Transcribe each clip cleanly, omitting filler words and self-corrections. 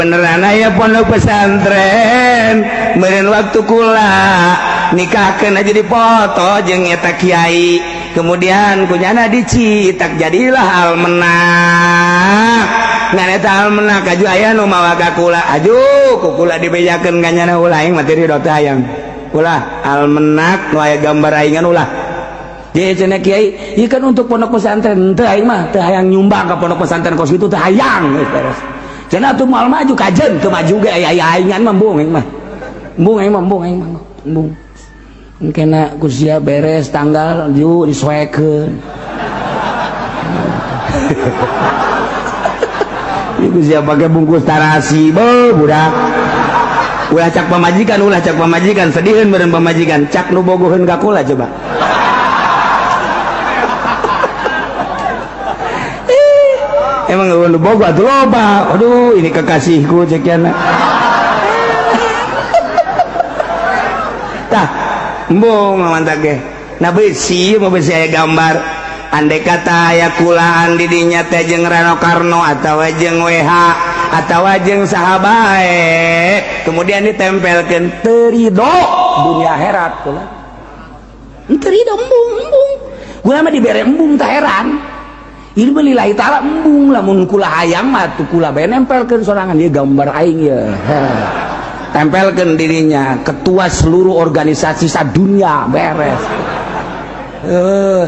beneran aya pondok pesantren meureun waktu kula nikahkeun aja dipoto jeung eta kiai kemudian kunyana dicitak jadilah almenak ngan eta almenak aju aya nu mawa ka kula aju ku kula dibejakeun kanyana ulah aing materi dot hayang ulah almenak nu aya gambar aingan ulah jadi cenah kiai ieu kan untuk pondok pesantren teu aing mah teu hayang nyumbang ka pondok pesantren kos kitu teu hayang beres cenah atuh moal maju kajen teu maju ge aya aingan mah embung aing mah embung kena kusia beres tanggal yuk disesuaikan kusia pakai bungkus tarasi budak ulah cak pamajikan sediheun beureun pamajikan cak nu bogoheun ka kula coba emang nu bogo atuh loba aduh ini kekasihku cek yana tah embung mantap ge nah beusi aya gambar andai kata aya kulaan di dinya teh jeung Rano Karno atawa jeung WH atawa jeung saha bae kemudian ditempelkeun teu ridho dunia akhirat kula teu ridho embung kula mah dibere embung teh heran ini lillahi taala embung lamun kula hayang mah tuh kula bae nempelkeun sorangan ieu gambar aing ye tempelkan dirinya ketua seluruh organisasi sadunia beres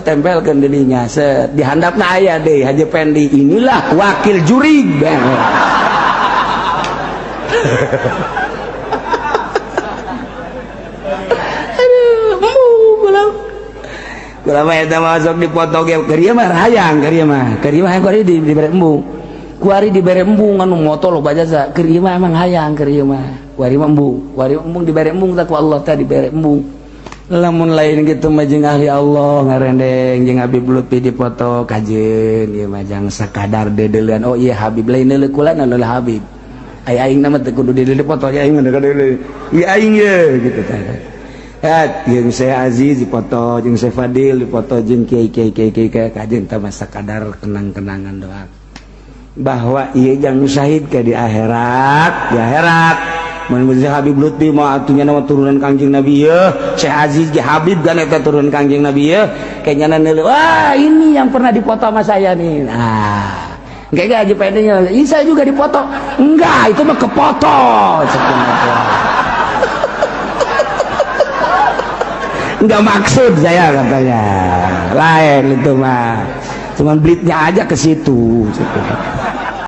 tempelkan dirinya dihandapna aya deh Haji Pendi inilah wakil juri beres kula mah eta masuk dipoto ge keur mah hayang keur mah kuari dibere embung kuari dibere embung anu moto lo bajasa keur mah emang hayang keur mah wari embung dibere embung tak ku Allah teh dibere embung lamun lain gitu mah jeung ahli Allah ngarendeng jeung Habib Lutfi dipoto kajeun ieu mah jang sakadar dedeuleuan oh iya Habib lain deuleu kula anu Habib aing nama teh kudu dedeuleu dipoto ya aing mah dedeuleu ieu aing ye gitu teh jeung Syekh Aziz dipoto jeung Syekh Fadil dipoto jeung kiai kajeun teh mah sakadar kenang-kenangan doang bahwa ieu jang syahid ke di akhirat mun Habib Lutfi mau atunya nama turunan Kangjeng Nabi ya Syekh Aziz ge Habib kan eta turunan Kangjeng Nabi ya kayaknya neuleuh wah ini yang pernah dipoto sama saya nih nah kayak Haji Pendenya ini saya juga dipoto enggak itu mah kepoto enggak maksud saya katanya lain itu mah cuman blitnya aja ke situ